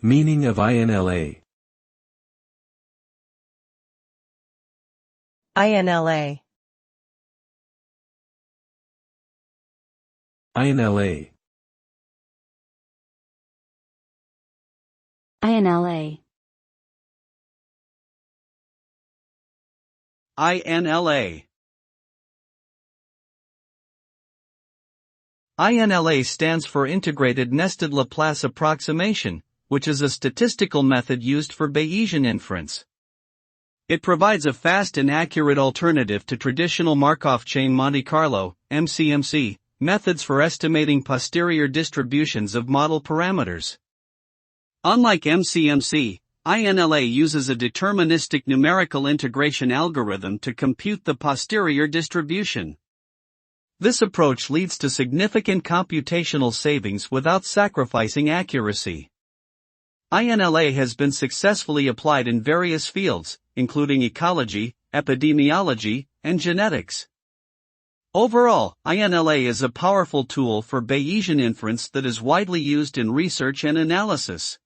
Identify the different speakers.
Speaker 1: Meaning of INLA.
Speaker 2: INLA.
Speaker 1: INLA.
Speaker 3: INLA.
Speaker 4: INLA. INLA stands for Integrated Nested Laplace Approximation, which is a statistical method used for Bayesian inference. It provides a fast and accurate alternative to traditional Markov chain Monte Carlo, MCMC, methods for estimating posterior distributions of model parameters. Unlike MCMC, INLA uses a deterministic numerical integration algorithm to compute the posterior distribution. This approach leads to significant computational savings without sacrificing accuracy. INLA has been successfully applied in various fields, including ecology, epidemiology, and genetics. Overall, INLA is a powerful tool for Bayesian inference that is widely used in research and analysis.